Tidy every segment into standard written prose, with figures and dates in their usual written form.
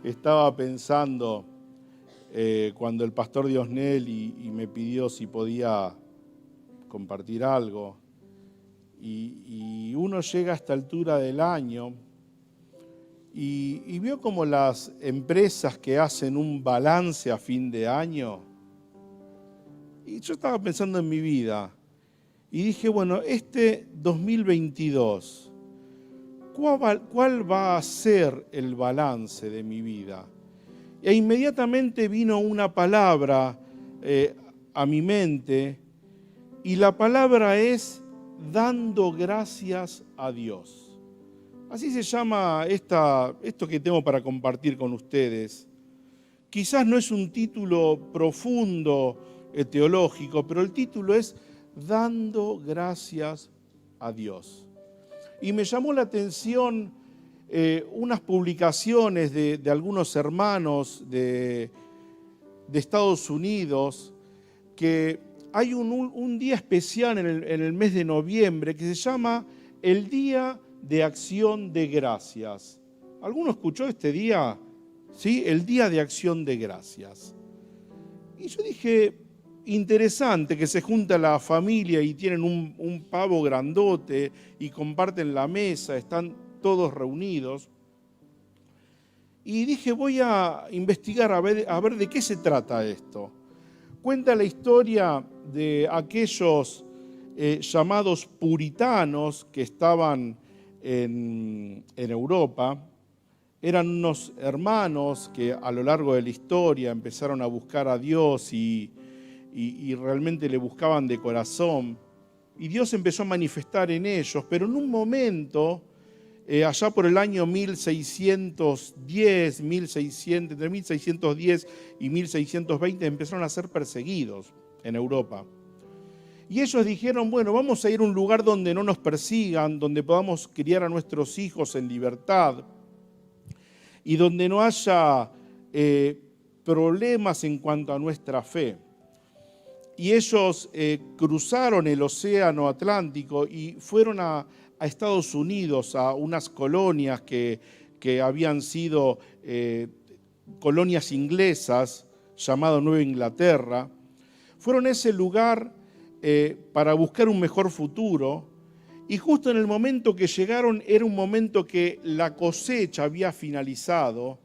Estaba pensando cuando el pastor Diosnel y me pidió si podía compartir algo. Y uno llega a esta altura del año y veo como las empresas que hacen un balance a fin de año. Y yo estaba pensando en mi vida y dije, bueno, este 2022, ¿cuál va a ser el balance de mi vida? E inmediatamente vino una palabra a mi mente y la palabra es dando gracias a Dios. Así se llama esto que tengo para compartir con ustedes. Quizás no es un título profundo teológico, pero el título es Dando gracias a Dios. Y me llamó la atención unas publicaciones de algunos hermanos de Estados Unidos, que hay un día especial en el mes de noviembre que se llama el Día de Acción de Gracias. ¿Alguno escuchó este día? ¿Sí? El Día de Acción de Gracias. Y yo dije, interesante que se junta la familia y tienen un pavo grandote y comparten la mesa, están todos reunidos. Y dije, voy a investigar a ver de qué se trata esto. Cuenta la historia de aquellos llamados puritanos que estaban en Europa. Eran unos hermanos que a lo largo de la historia empezaron a buscar a Dios y realmente le buscaban de corazón. Y Dios empezó a manifestar en ellos, pero en un momento, allá por el año 1610, entre 1610 y 1620, empezaron a ser perseguidos en Europa. Y ellos dijeron, bueno, vamos a ir a un lugar donde no nos persigan, donde podamos criar a nuestros hijos en libertad y donde no haya problemas en cuanto a nuestra fe. Y ellos cruzaron el océano Atlántico y fueron a Estados Unidos, a unas colonias que habían sido colonias inglesas, llamado Nueva Inglaterra. Fueron a ese lugar para buscar un mejor futuro. Y justo en el momento que llegaron, era un momento que la cosecha había finalizado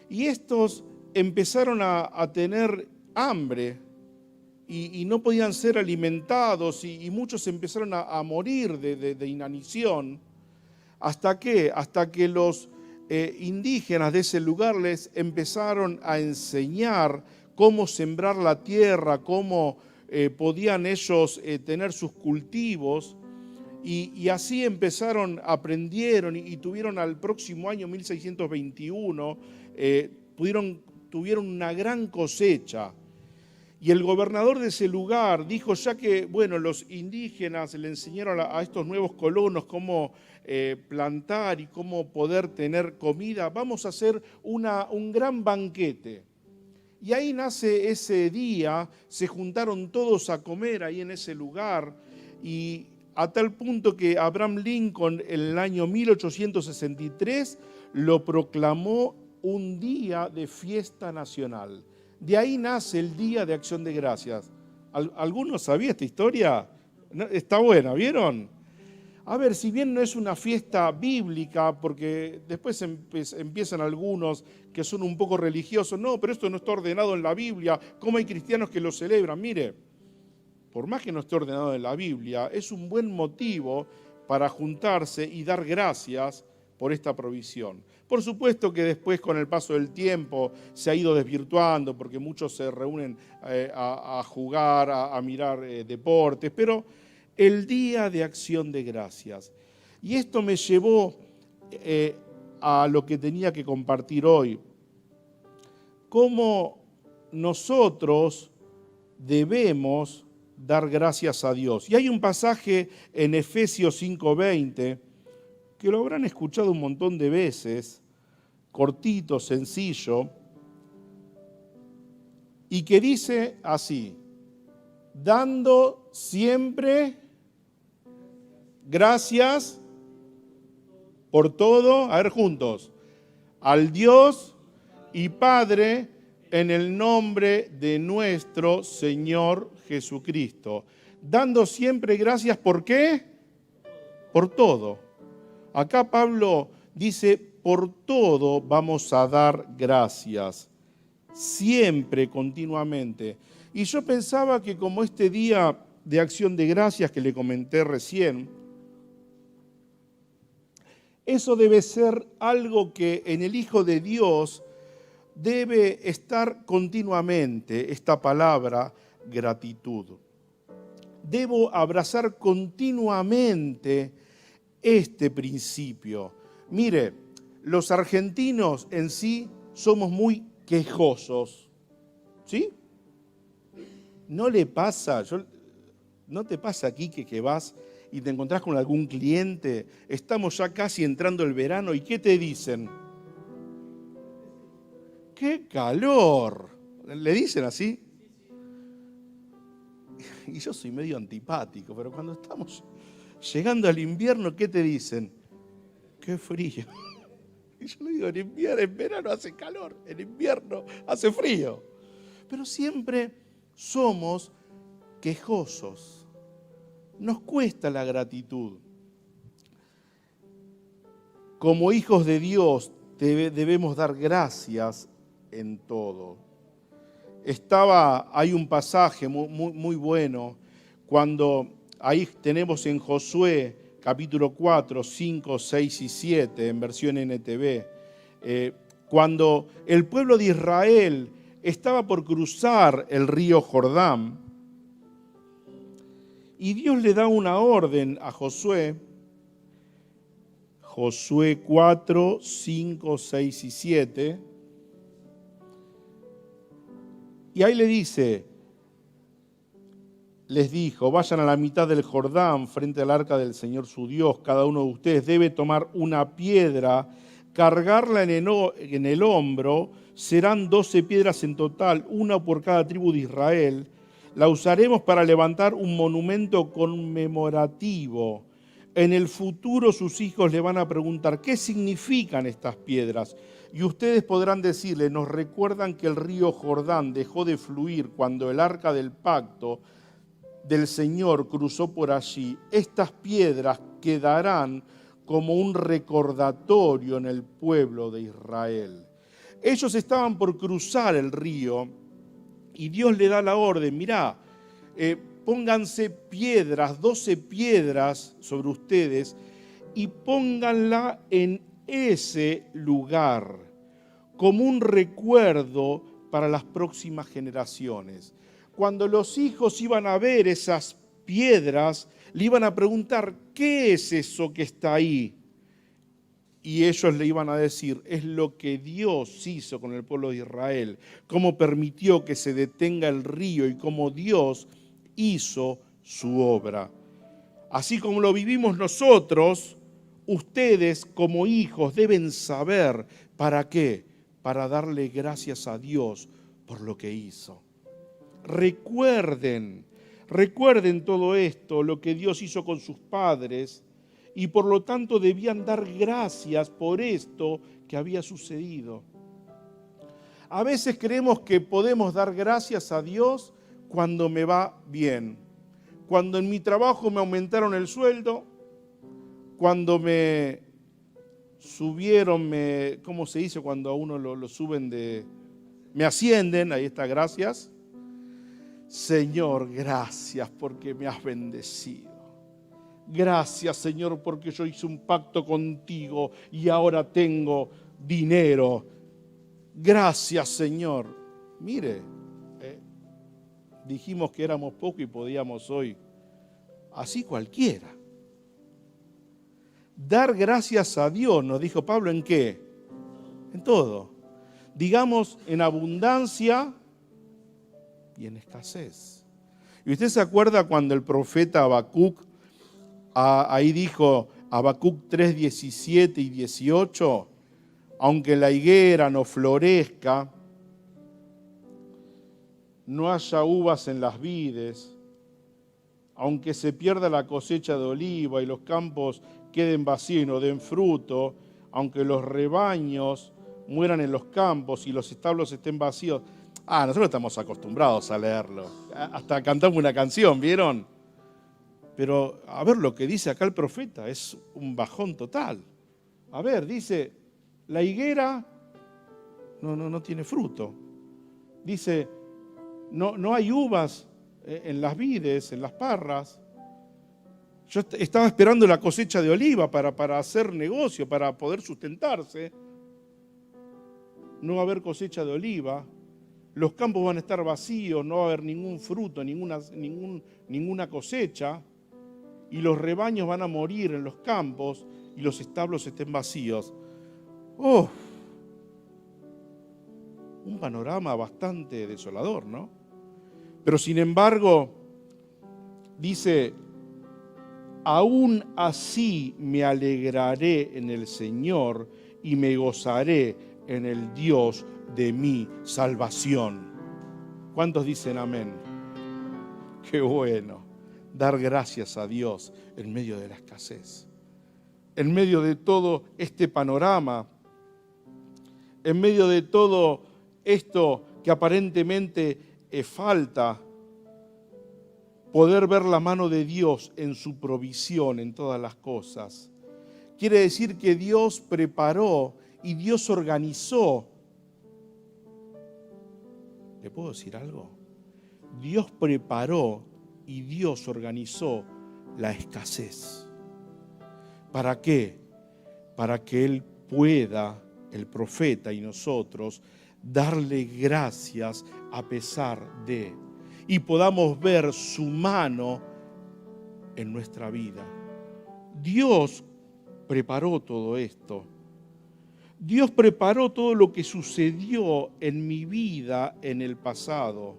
y estos empezaron a tener hambre y no podían ser alimentados y muchos empezaron a morir de inanición. ¿Hasta qué? Hasta que los indígenas de ese lugar les empezaron a enseñar cómo sembrar la tierra, cómo podían ellos tener sus cultivos. Y así aprendieron y tuvieron al próximo año 1621, tuvieron una gran cosecha. Y el gobernador de ese lugar dijo, ya que los indígenas le enseñaron a estos nuevos colonos cómo plantar y cómo poder tener comida, vamos a hacer un gran banquete. Y ahí nace ese día, se juntaron todos a comer ahí en ese lugar y a tal punto que Abraham Lincoln en el año 1863 lo proclamó un día de fiesta nacional. De ahí nace el Día de Acción de Gracias. ¿Alguno sabía esta historia? Está buena, ¿vieron? A ver, si bien no es una fiesta bíblica, porque después empiezan algunos que son un poco religiosos, no, pero esto no está ordenado en la Biblia, ¿cómo hay cristianos que lo celebran? Mire, por más que no esté ordenado en la Biblia, es un buen motivo para juntarse y dar gracias por esta provisión. Por supuesto que después, con el paso del tiempo, se ha ido desvirtuando porque muchos se reúnen a jugar, a mirar deportes, pero el Día de Acción de Gracias. Y esto me llevó a lo que tenía que compartir hoy. Cómo nosotros debemos dar gracias a Dios. Y hay un pasaje en Efesios 5:20 que lo habrán escuchado un montón de veces, cortito, sencillo, y que dice así: dando siempre gracias por todo, a ver juntos, al Dios y Padre en el nombre de nuestro Señor Jesucristo, dando siempre gracias, ¿por qué? Por todo. Acá Pablo dice, por todo vamos a dar gracias, siempre, continuamente. Y yo pensaba que como este día de acción de gracias que le comenté recién, eso debe ser algo que en el Hijo de Dios debe estar continuamente, esta palabra, gratitud. Debo abrazar continuamente este principio. Mire, los argentinos en sí somos muy quejosos, ¿sí? ¿No le pasa? ¿No te pasa aquí que vas y te encontrás con algún cliente? Estamos ya casi entrando el verano y ¿qué te dicen? ¡Qué calor! ¿Le dicen así? Y yo soy medio antipático, pero cuando estamos llegando al invierno, ¿qué te dicen? ¡Qué frío! Y yo le digo, en verano hace calor, en invierno hace frío. Pero siempre somos quejosos. Nos cuesta la gratitud. Como hijos de Dios debemos dar gracias en todo. Hay un pasaje muy bueno cuando ahí tenemos en Josué capítulo 4, 5, 6 y 7 en versión NTV, cuando el pueblo de Israel estaba por cruzar el río Jordán y Dios le da una orden a Josué, Josué 4, 5, 6 y 7, y ahí les dijo, vayan a la mitad del Jordán frente al arca del Señor su Dios, cada uno de ustedes debe tomar una piedra, cargarla en el hombro, serán 12 piedras en total, una por cada tribu de Israel, la usaremos para levantar un monumento conmemorativo. En el futuro sus hijos le van a preguntar, ¿qué significan estas piedras? Y ustedes podrán decirle, nos recuerdan que el río Jordán dejó de fluir cuando el arca del pacto del Señor cruzó por allí. Estas piedras quedarán como un recordatorio en el pueblo de Israel. Ellos estaban por cruzar el río y Dios le da la orden, mirá, pónganse piedras, 12 piedras sobre ustedes y pónganla en ese lugar como un recuerdo para las próximas generaciones. Cuando los hijos iban a ver esas piedras, le iban a preguntar, ¿qué es eso que está ahí? Y ellos le iban a decir, es lo que Dios hizo con el pueblo de Israel, cómo permitió que se detenga el río y cómo Dios hizo su obra. Así como lo vivimos nosotros, ustedes como hijos deben saber para qué, para darle gracias a Dios por lo que hizo. Recuerden todo esto, lo que Dios hizo con sus padres, y por lo tanto debían dar gracias por esto que había sucedido. A veces creemos que podemos dar gracias a Dios cuando me va bien, cuando en mi trabajo me aumentaron el sueldo, cuando me subieron, ¿cómo se dice cuando a uno lo suben me ascienden? Ahí está, gracias. Señor, gracias porque me has bendecido. Gracias, Señor, porque yo hice un pacto contigo y ahora tengo dinero. Gracias, Señor. Mire, dijimos que éramos pocos y podíamos hoy, así cualquiera. Dar gracias a Dios, nos dijo Pablo, ¿en qué? En todo. Digamos, en abundancia y en escasez. ¿Y usted se acuerda cuando el profeta Habacuc, ahí dijo, Habacuc 3, 17 y 18, aunque la higuera no florezca, no haya uvas en las vides, aunque se pierda la cosecha de oliva y los campos queden vacíos y no den fruto, aunque los rebaños mueran en los campos y los establos estén vacíos. Nosotros estamos acostumbrados a leerlo. Hasta cantamos una canción, ¿vieron? Pero a ver lo que dice acá el profeta, es un bajón total. A ver, dice, la higuera no tiene fruto. Dice, no hay uvas en las vides, en las parras. Yo estaba esperando la cosecha de oliva para hacer negocio, para poder sustentarse. No va a haber cosecha de oliva. Los campos van a estar vacíos, no va a haber ningún fruto, ninguna cosecha. Y los rebaños van a morir en los campos y los establos estén vacíos. ¡Oh! Un panorama bastante desolador, ¿no? Pero sin embargo, dice, aún así me alegraré en el Señor y me gozaré en el Dios de mi salvación. ¿Cuántos dicen amén? Qué bueno, dar gracias a Dios en medio de la escasez, en medio de todo este panorama, en medio de todo esto que aparentemente falta, poder ver la mano de Dios en su provisión en todas las cosas. Quiere decir que Dios preparó y Dios organizó. ¿Le puedo decir algo? Dios preparó y Dios organizó la escasez. ¿Para qué? Para que Él pueda, el profeta y nosotros, darle gracias a pesar de, y podamos ver su mano en nuestra vida. Dios preparó todo esto. Dios preparó todo lo que sucedió en mi vida en el pasado.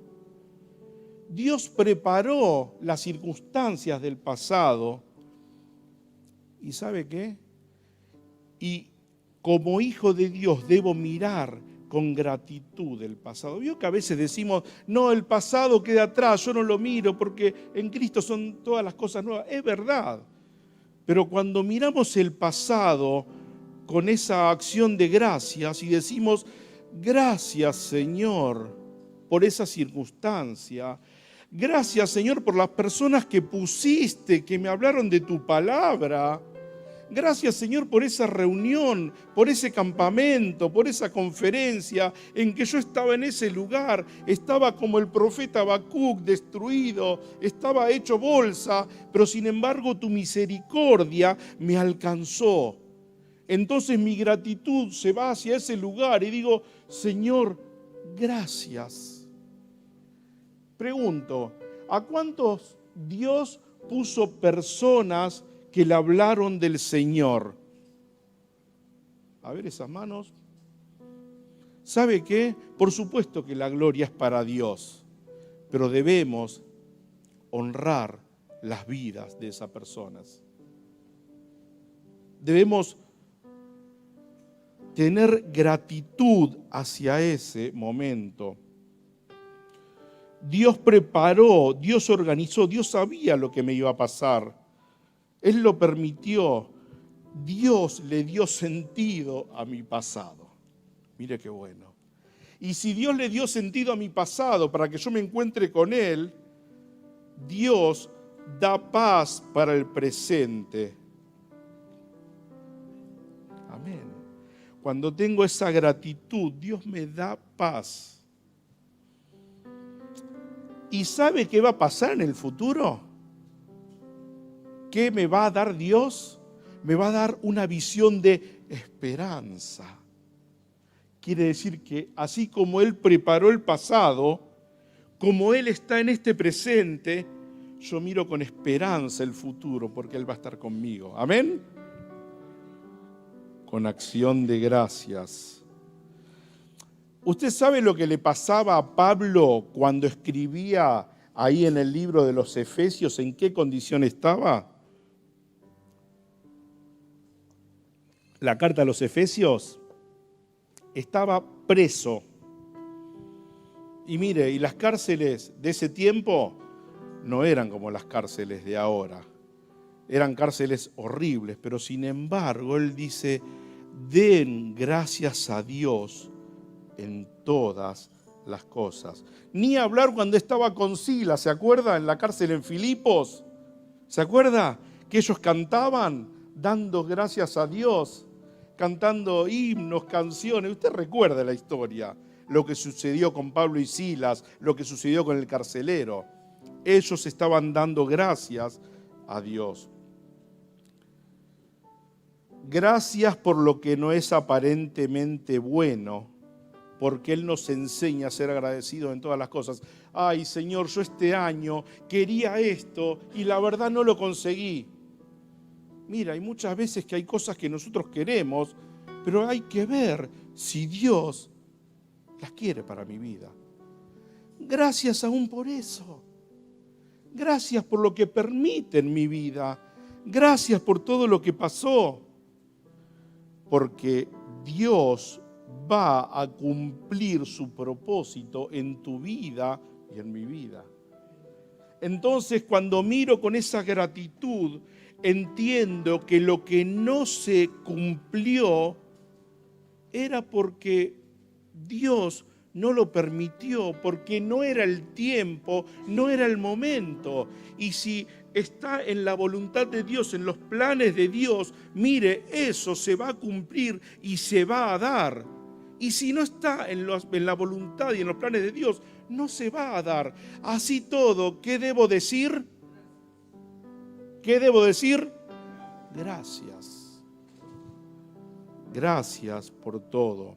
Dios preparó las circunstancias del pasado. ¿Y sabe qué? Y como hijo de Dios debo mirar con gratitud el pasado. Vio que a veces decimos, no, el pasado queda atrás, yo no lo miro porque en Cristo son todas las cosas nuevas. Es verdad, pero cuando miramos el pasado con esa acción de gracias y decimos, gracias Señor por esa circunstancia, gracias Señor por las personas que pusiste, que me hablaron de tu palabra, gracias Señor por esa reunión, por ese campamento, por esa conferencia en que yo estaba en ese lugar, estaba como el profeta Habacuc destruido, estaba hecho bolsa, pero sin embargo tu misericordia me alcanzó. Entonces mi gratitud se va hacia ese lugar y digo, Señor, gracias. Pregunto, ¿a cuántos Dios puso personas que le hablaron del Señor? A ver esas manos. ¿Sabe qué? Por supuesto que la gloria es para Dios, pero debemos honrar las vidas de esas personas. Debemos tener gratitud hacia ese momento. Dios preparó, Dios organizó, Dios sabía lo que me iba a pasar. Él lo permitió. Dios le dio sentido a mi pasado. Mire qué bueno. Y si Dios le dio sentido a mi pasado para que yo me encuentre con Él, Dios da paz para el presente. Amén. Cuando tengo esa gratitud, Dios me da paz. ¿Y sabe qué va a pasar en el futuro? ¿Qué me va a dar Dios? Me va a dar una visión de esperanza. Quiere decir que así como Él preparó el pasado, como Él está en este presente, yo miro con esperanza el futuro porque Él va a estar conmigo. ¿Amén? Con acción de gracias. ¿Usted sabe lo que le pasaba a Pablo cuando escribía ahí en el libro de los Efesios? ¿En qué condición estaba? La carta a los Efesios, estaba preso. Y mire, y las cárceles de ese tiempo no eran como las cárceles de ahora. Eran cárceles horribles, pero sin embargo, él dice, den gracias a Dios en todas las cosas. Ni hablar cuando estaba con Silas, ¿se acuerda? En la cárcel en Filipos. ¿Se acuerda? Que ellos cantaban dando gracias a Dios, cantando himnos, canciones. Usted recuerda la historia, lo que sucedió con Pablo y Silas, lo que sucedió con el carcelero. Ellos estaban dando gracias a Dios. Gracias por lo que no es aparentemente bueno, porque Él nos enseña a ser agradecidos en todas las cosas. Ay, Señor, yo este año quería esto y la verdad no lo conseguí. Mira, hay muchas veces que hay cosas que nosotros queremos, pero hay que ver si Dios las quiere para mi vida. Gracias aún por eso. Gracias por lo que permite en mi vida. Gracias por todo lo que pasó. Porque Dios va a cumplir su propósito en tu vida y en mi vida. Entonces, cuando miro con esa gratitud, entiendo que lo que no se cumplió era porque Dios no lo permitió, porque no era el tiempo, no era el momento. Y si está en la voluntad de Dios, en los planes de Dios, mire, eso se va a cumplir y se va a dar. Y si no está en la voluntad y en los planes de Dios, no se va a dar. Así todo, ¿qué debo decir? ¿Qué debo decir? Gracias. Gracias por todo.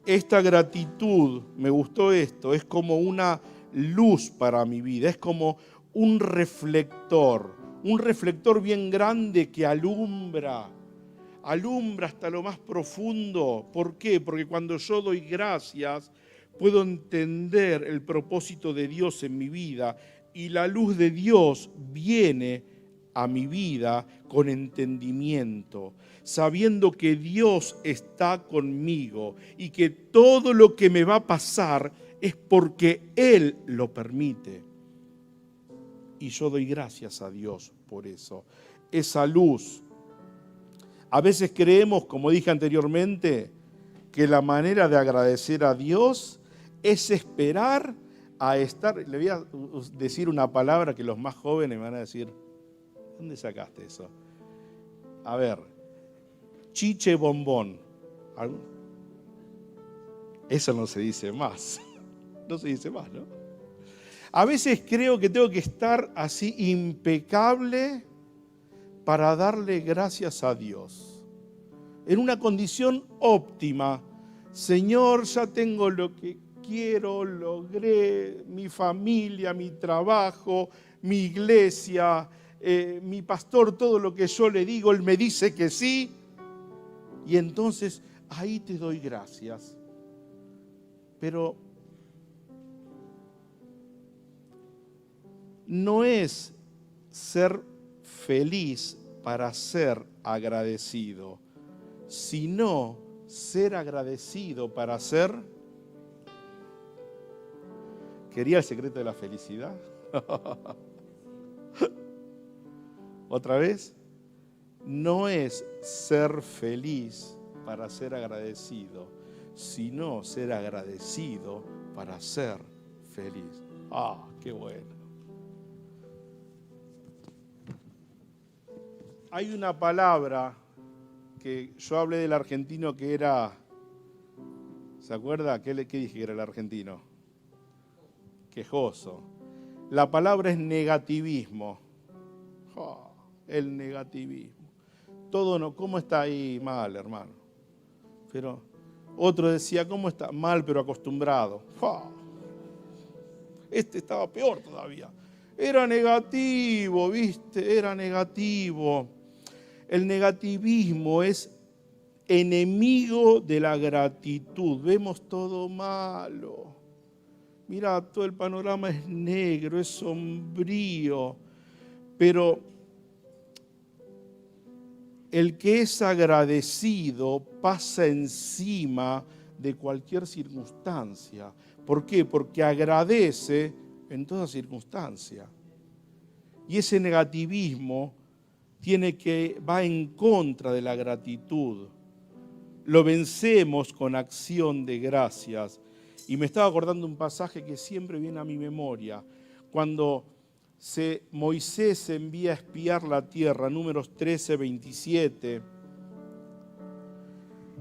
Esta gratitud, me gustó esto, es como una luz para mi vida, es como un reflector bien grande que alumbra hasta lo más profundo. ¿Por qué? Porque cuando yo doy gracias, puedo entender el propósito de Dios en mi vida y la luz de Dios viene a mi vida con entendimiento, sabiendo que Dios está conmigo y que todo lo que me va a pasar es porque Él lo permite. Y yo doy gracias a Dios por eso. Esa luz. A veces creemos, como dije anteriormente, que la manera de agradecer a Dios es esperar a estar. Le voy a decir una palabra que los más jóvenes me van a decir, ¿dónde sacaste eso? A ver, chiche bombón. Eso no se dice más. No se dice más, ¿no? A veces creo que tengo que estar así impecable para darle gracias a Dios. En una condición óptima. Señor, ya tengo lo que quiero, logré, mi familia, mi trabajo, mi iglesia, mi pastor, todo lo que yo le digo, él me dice que sí. Y entonces ahí te doy gracias. Pero no es ser feliz para ser agradecido, sino ser agradecido para ser. ¿Quería el secreto de la felicidad? ¿Otra vez? No es ser feliz para ser agradecido, sino ser agradecido para ser feliz. ¡Ah, qué bueno! Hay una palabra que yo hablé del argentino que era, ¿se acuerda? ¿Qué dije que era el argentino? Quejoso. La palabra es negativismo. Oh, el negativismo. Todo no, ¿cómo está ahí? Mal, hermano. Pero otro decía, ¿cómo está? Mal, pero acostumbrado. Oh, este estaba peor todavía. Era negativo, ¿viste? Era negativo. El negativismo es enemigo de la gratitud. Vemos todo malo. Mira, todo el panorama es negro, es sombrío. Pero el que es agradecido pasa encima de cualquier circunstancia. ¿Por qué? Porque agradece en toda circunstancia. Y ese negativismo va en contra de la gratitud. lo vencemos con acción de gracias. Y me estaba acordando un pasaje que siempre viene a mi memoria, cuando Moisés se envía a espiar la tierra, Números 13, 27,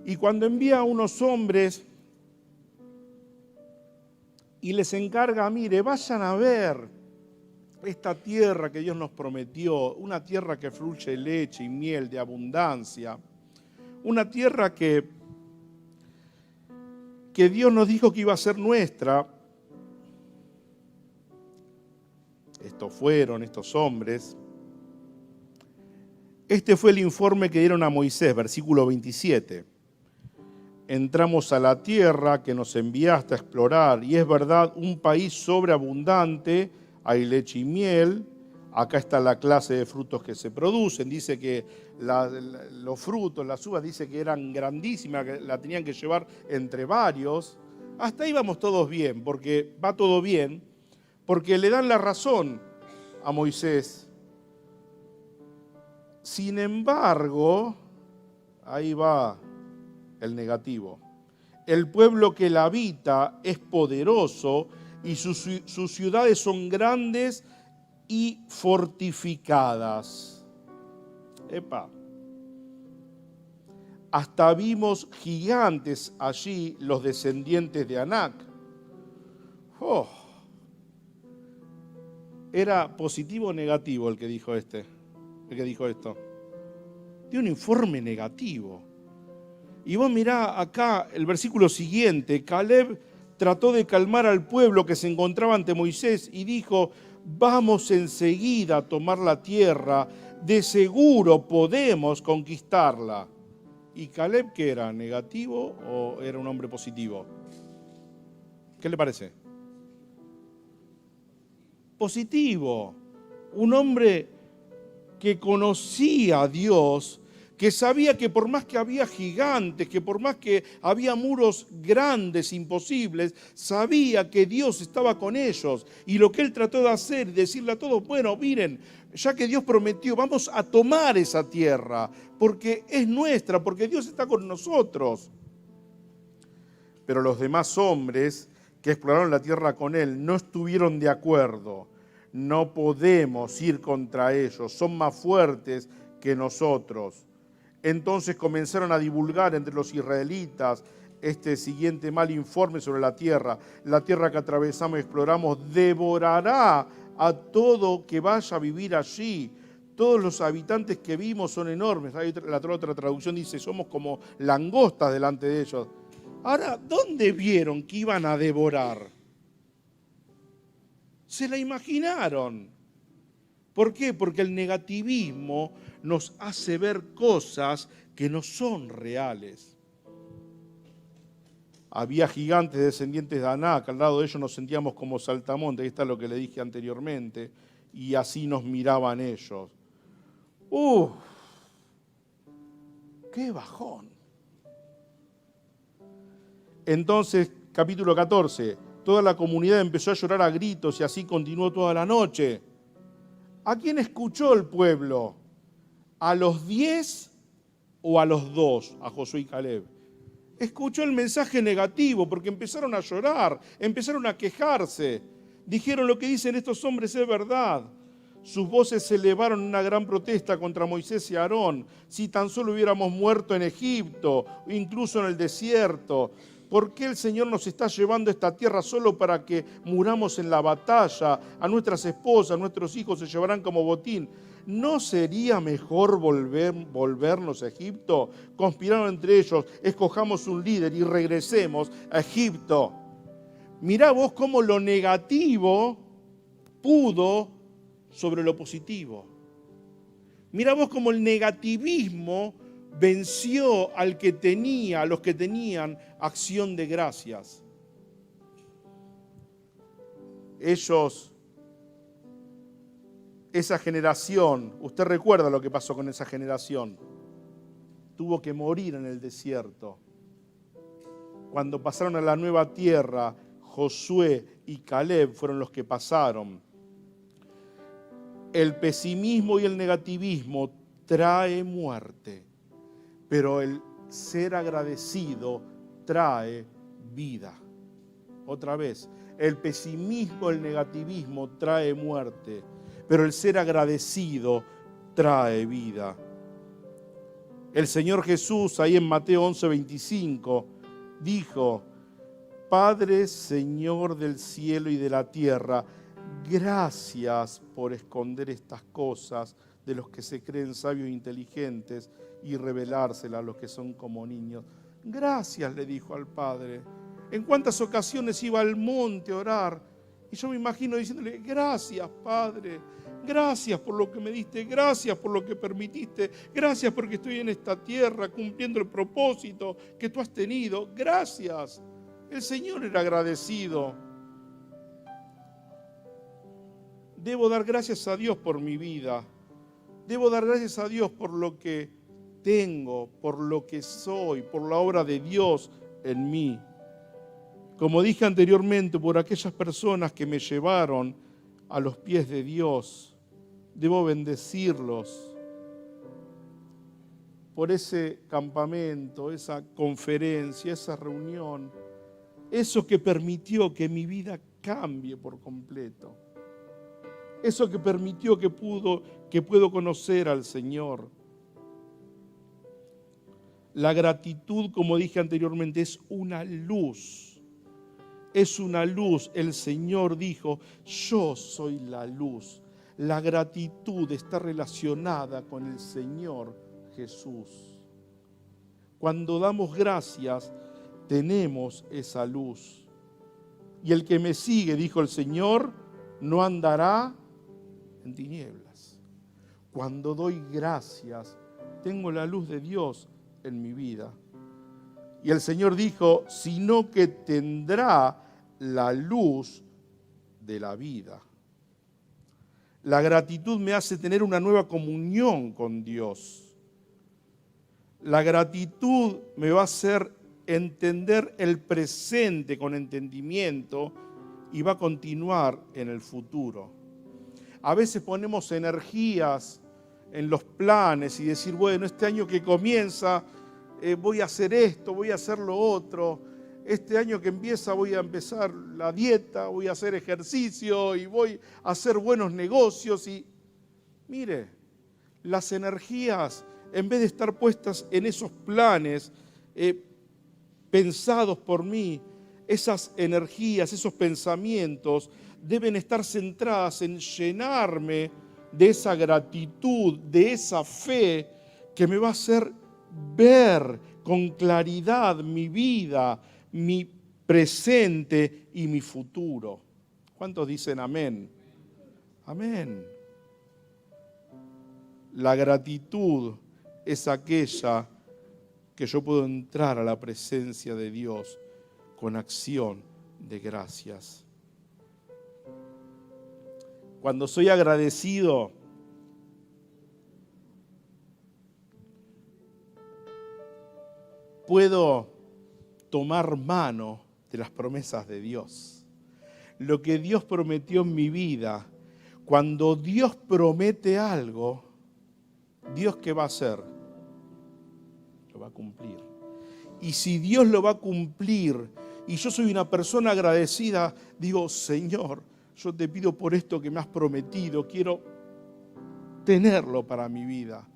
y cuando envía a unos hombres y les encarga, mire, vayan a ver esta tierra que Dios nos prometió, una tierra que fluye leche y miel de abundancia, una tierra que Dios nos dijo que iba a ser nuestra. Estos fueron estos hombres. Este fue el informe que dieron a Moisés, versículo 27. Entramos a la tierra que nos enviaste a explorar, y es verdad, un país sobreabundante, hay leche y miel. Acá está la clase de frutos que se producen. Dice que los frutos, las uvas, dice que eran grandísimas, que la tenían que llevar entre varios. Hasta ahí vamos todos bien, porque va todo bien, porque le dan la razón a Moisés. Sin embargo, ahí va el negativo. El pueblo que la habita es poderoso y sus ciudades son grandes y fortificadas. Epa. Hasta vimos gigantes allí, los descendientes de Anac. Oh. ¿Era positivo o negativo el que dijo esto? Tiene un informe negativo. Y vos mirá acá el versículo siguiente. Caleb trató de calmar al pueblo que se encontraba ante Moisés y dijo: vamos enseguida a tomar la tierra, de seguro podemos conquistarla. ¿Y Caleb qué era? ¿Negativo o era un hombre positivo? ¿Qué le parece? Positivo. Un hombre que conocía a Dios, que sabía que por más que había gigantes, que por más que había muros grandes, imposibles, sabía que Dios estaba con ellos. Y lo que él trató de hacer, decirle a todos: bueno, miren, ya que Dios prometió, vamos a tomar esa tierra, porque es nuestra, porque Dios está con nosotros. Pero los demás hombres que exploraron la tierra con él no estuvieron de acuerdo. No podemos ir contra ellos, son más fuertes que nosotros. Entonces comenzaron a divulgar entre los israelitas este siguiente mal informe sobre la tierra. La tierra que atravesamos y exploramos devorará a todo que vaya a vivir allí. Todos los habitantes que vimos son enormes. La otra traducción dice: somos como langostas delante de ellos. Ahora, ¿dónde vieron que iban a devorar? Se la imaginaron. ¿Por qué? Porque el negativismo nos hace ver cosas que no son reales. Había gigantes descendientes de Anac, al lado de ellos nos sentíamos como saltamontes, ahí está lo que le dije anteriormente, y así nos miraban ellos. ¡Qué bajón! Entonces, capítulo 14, toda la comunidad empezó a llorar a gritos y así continuó toda la noche. ¿A quién escuchó el pueblo? ¿A los 10 o a los 2? A Josué y Caleb. Escuchó el mensaje negativo porque empezaron a llorar, empezaron a quejarse. Dijeron: lo que dicen estos hombres es verdad. Sus voces se elevaron en una gran protesta contra Moisés y Aarón. Si tan solo hubiéramos muerto en Egipto, incluso en el desierto. ¿Por qué el Señor nos está llevando a esta tierra solo para que muramos en la batalla? A nuestras esposas, a nuestros hijos se llevarán como botín. ¿No sería mejor volvernos a Egipto? Conspiraron entre ellos: escojamos un líder y regresemos a Egipto. Mirá vos cómo lo negativo pudo sobre lo positivo. Mirá vos cómo el negativismo venció a los que tenían acción de gracias. Esa generación, usted recuerda lo que pasó con esa generación, tuvo que morir en el desierto. Cuando pasaron a la nueva tierra, Josué y Caleb fueron los que pasaron. El pesimismo y el negativismo trae muerte, pero el ser agradecido trae vida. Otra vez, el pesimismo, el negativismo trae muerte, pero el ser agradecido trae vida. El Señor Jesús, ahí en Mateo 11:25, dijo: Padre, Señor del cielo y de la tierra, gracias por esconder estas cosas de los que se creen sabios e inteligentes y revelárselas a los que son como niños. Gracias, le dijo al Padre. ¿En cuántas ocasiones iba al monte a orar? Y yo me imagino diciéndole: gracias, Padre. Gracias por lo que me diste, gracias por lo que permitiste, gracias porque estoy en esta tierra cumpliendo el propósito que tú has tenido. Gracias. El Señor era agradecido. Debo dar gracias a Dios por mi vida. Debo dar gracias a Dios por lo que tengo, por lo que soy, por la obra de Dios en mí. Como dije anteriormente, por aquellas personas que me llevaron a los pies de Dios. Debo bendecirlos por ese campamento, esa conferencia, esa reunión, eso que permitió que mi vida cambie por completo, eso que permitió que puedo conocer al Señor. La gratitud, como dije anteriormente, es una luz. Es una luz. El Señor dijo: yo soy la luz. La gratitud está relacionada con el Señor Jesús. Cuando damos gracias, tenemos esa luz. Y el que me sigue, dijo el Señor, no andará en tinieblas. Cuando doy gracias, tengo la luz de Dios en mi vida. Y el Señor dijo: sino que tendrá la luz de la vida. La gratitud me hace tener una nueva comunión con Dios. La gratitud me va a hacer entender el presente con entendimiento y va a continuar en el futuro. A veces ponemos energías en los planes y decir: bueno, este año que comienza voy a hacer esto, voy a hacer lo otro. Este año que empieza voy a empezar la dieta, voy a hacer ejercicio y voy a hacer buenos negocios. Y mire, las energías, en vez de estar puestas en esos planes pensados por mí, esas energías, esos pensamientos deben estar centradas en llenarme de esa gratitud, de esa fe que me va a hacer ver con claridad mi vida, mi presente y mi futuro. ¿Cuántos dicen amén? Amén. La gratitud es aquella que yo puedo entrar a la presencia de Dios con acción de gracias. Cuando soy agradecido, puedo tomar mano de las promesas de Dios. Lo que Dios prometió en mi vida, cuando Dios promete algo, ¿Dios qué va a hacer? Lo va a cumplir. Y si Dios lo va a cumplir, y yo soy una persona agradecida, digo: Señor, yo te pido por esto que me has prometido, quiero tenerlo para mi vida.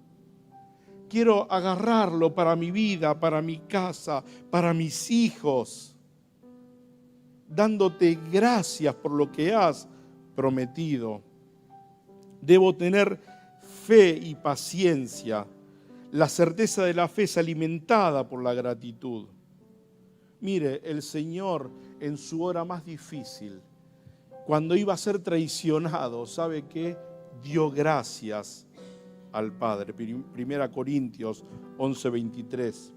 Quiero agarrarlo para mi vida, para mi casa, para mis hijos, dándote gracias por lo que has prometido. Debo tener fe y paciencia. La certeza de la fe es alimentada por la gratitud. Mire, el Señor en su hora más difícil, cuando iba a ser traicionado, ¿sabe qué? Dio gracias al Padre. 1 Corintios 11:23.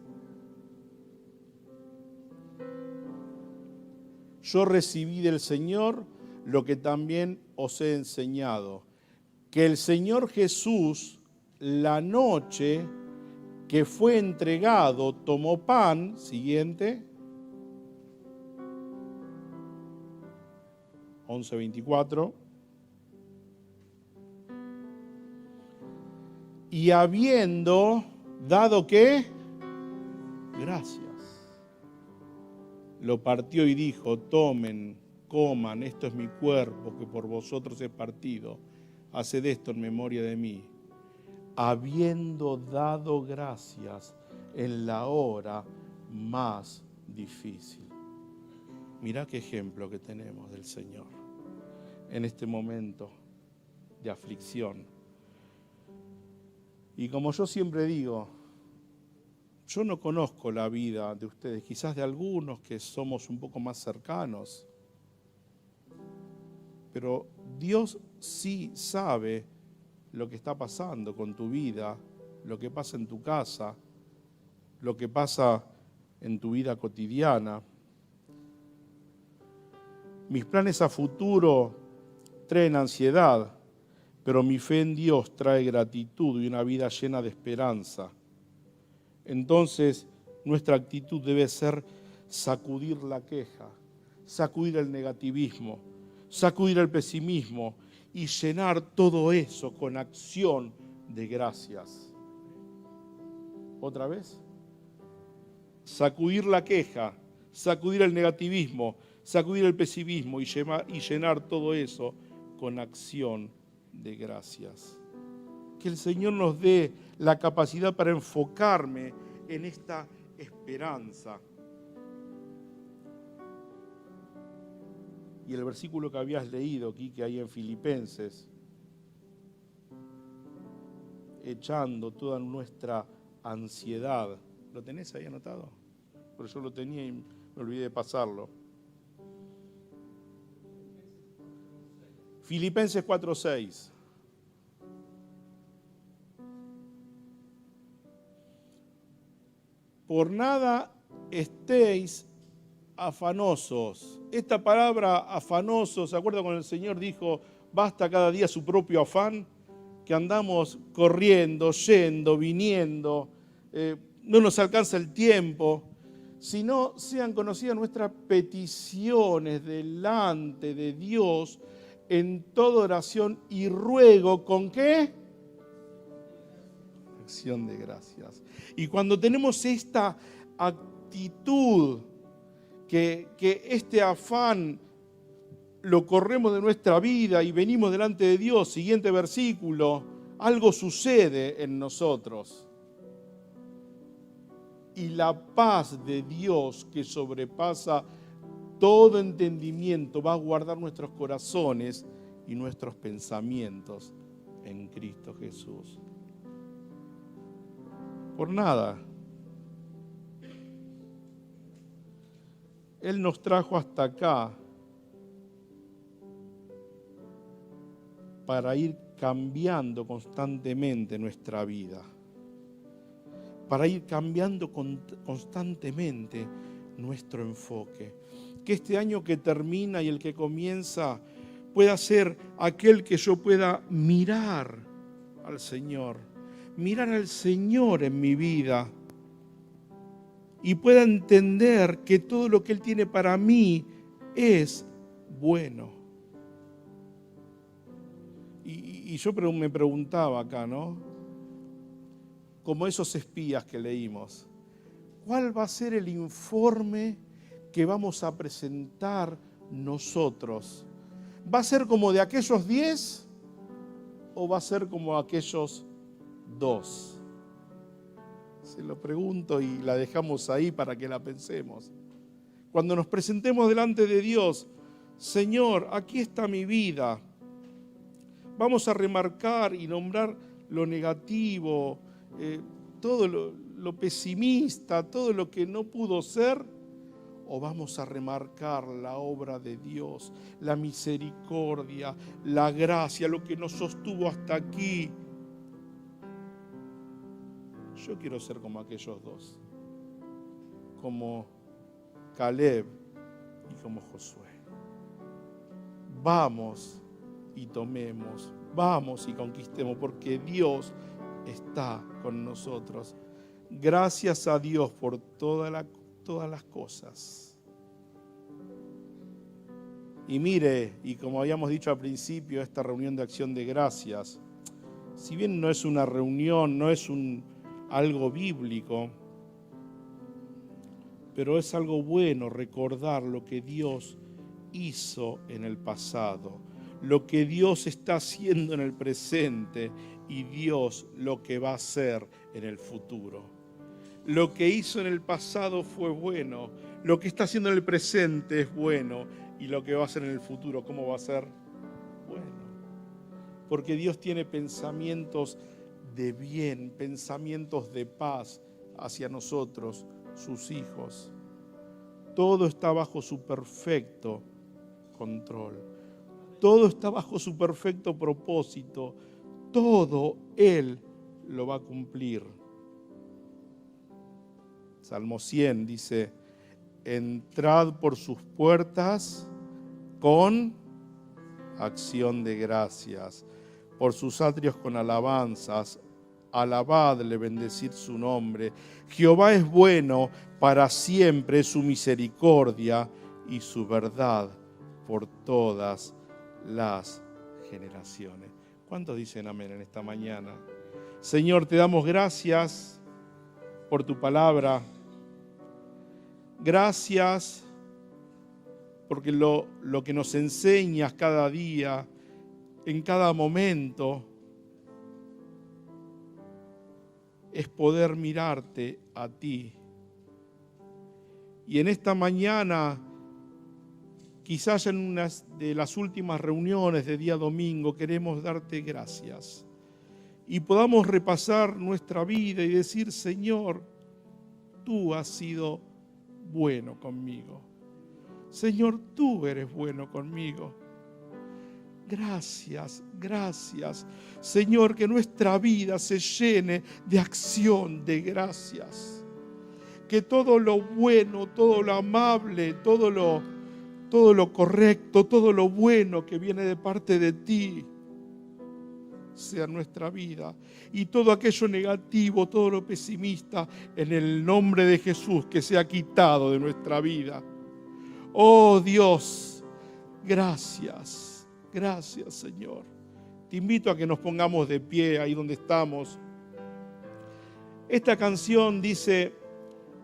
Yo recibí del Señor lo que también os he enseñado, que el Señor Jesús, la noche que fue entregado, tomó pan, siguiente, 11:24, y habiendo dado ¿qué? gracias. Lo partió y dijo, tomen, coman, esto es mi cuerpo que por vosotros es partido. Haced esto en memoria de mí. Habiendo dado gracias en la hora más difícil. Mirá qué ejemplo que tenemos del Señor en este momento de aflicción. Y como yo siempre digo, yo no conozco la vida de ustedes, quizás de algunos que somos un poco más cercanos, pero Dios sí sabe lo que está pasando con tu vida, lo que pasa en tu casa, lo que pasa en tu vida cotidiana. Mis planes a futuro traen ansiedad, pero mi fe en Dios trae gratitud y una vida llena de esperanza. Entonces, nuestra actitud debe ser sacudir la queja, sacudir el negativismo, sacudir el pesimismo y llenar todo eso con acción de gracias. ¿Otra vez? Sacudir la queja, sacudir el negativismo, sacudir el pesimismo y llenar todo eso con acción de gracias. Que el Señor nos dé la capacidad para enfocarme en esta esperanza. Y el versículo que habías leído aquí, que hay en Filipenses, echando toda nuestra ansiedad. ¿Lo tenés ahí anotado? Pero yo lo tenía y me olvidé de pasarlo. Filipenses 4:6. Por nada estéis afanosos. Esta palabra afanosos, ¿se acuerdan cuando el Señor dijo, basta cada día su propio afán? Que andamos corriendo, yendo, viniendo, no nos alcanza el tiempo, sino sean conocidas nuestras peticiones delante de Dios en toda oración y ruego, ¿con qué? Acción de gracias. Y cuando tenemos esta actitud, que este afán lo corremos de nuestra vida y venimos delante de Dios, siguiente versículo, algo sucede en nosotros. Y la paz de Dios que sobrepasa todo entendimiento va a guardar nuestros corazones y nuestros pensamientos en Cristo Jesús. Por nada. Él nos trajo hasta acá para ir cambiando constantemente nuestra vida, para ir cambiando constantemente nuestro enfoque. Que este año que termina y el que comienza pueda ser aquel que yo pueda mirar al Señor en mi vida y pueda entender que todo lo que Él tiene para mí es bueno. Y yo me preguntaba acá, ¿no? Como esos espías que leímos, ¿cuál va a ser el informe que vamos a presentar nosotros? ¿Va a ser como de aquellos 10 o va a ser como aquellos 2? Se lo pregunto y la dejamos ahí para que la pensemos. Cuando nos presentemos delante de Dios, Señor, aquí está mi vida. Vamos a remarcar y nombrar lo negativo, todo lo pesimista, todo lo que no pudo ser, o vamos a remarcar la obra de Dios, la misericordia, la gracia, lo que nos sostuvo hasta aquí. Yo quiero ser como aquellos 2, como Caleb y como Josué. Vamos y tomemos, vamos y conquistemos, porque Dios está con nosotros. Gracias a Dios por todas las cosas. Y mire, y como habíamos dicho al principio, esta reunión de acción de gracias, si bien no es una reunión, no es algo bíblico, pero es algo bueno recordar lo que Dios hizo en el pasado, lo que Dios está haciendo en el presente y Dios lo que va a hacer en el futuro. Lo que hizo en el pasado fue bueno, lo que está haciendo en el presente es bueno y lo que va a hacer en el futuro, ¿cómo va a ser? Bueno. Porque Dios tiene pensamientos de bien, pensamientos de paz hacia nosotros, sus hijos. Todo está bajo su perfecto control. Todo está bajo su perfecto propósito. Todo Él lo va a cumplir. Salmo 100 dice: entrad por sus puertas con acción de gracias, por sus atrios con alabanzas, alabadle, bendecid su nombre. Jehová es bueno, para siempre es su misericordia y su verdad por todas las generaciones. ¿Cuántos dicen amén en esta mañana? Señor, te damos gracias por tu palabra. Gracias porque lo que nos enseñas cada día, en cada momento, es poder mirarte a ti. Y en esta mañana, quizás en una de las últimas reuniones de día domingo, queremos darte gracias. Y podamos repasar nuestra vida y decir: Señor, tú has sido bueno conmigo. Señor, tú eres bueno conmigo. Gracias, gracias. Señor, que nuestra vida se llene de acción de gracias. Que todo lo bueno, todo lo amable, todo lo correcto, todo lo bueno que viene de parte de ti sea nuestra vida. Y todo aquello negativo, todo lo pesimista, en el nombre de Jesús, que sea quitado de nuestra vida. Oh Dios, gracias, gracias Señor. Te invito a que nos pongamos de pie ahí donde estamos. Esta canción dice: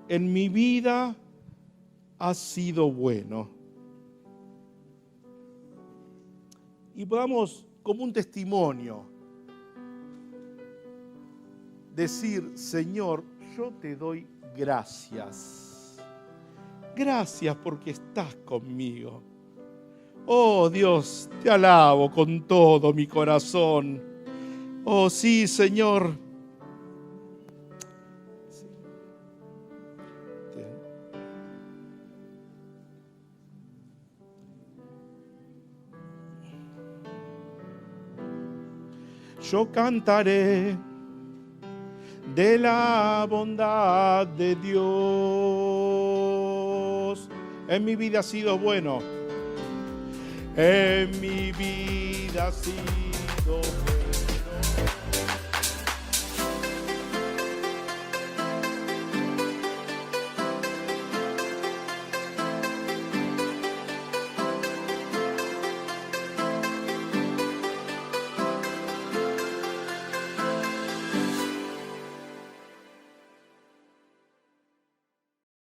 en mi vida has sido bueno. Y podamos, como un testimonio, decir: Señor, yo te doy gracias. Gracias porque estás conmigo. Oh Dios, te alabo con todo mi corazón. Oh sí, Señor. Yo cantaré de la bondad de Dios. En mi vida ha sido bueno. En mi vida ha sido bueno.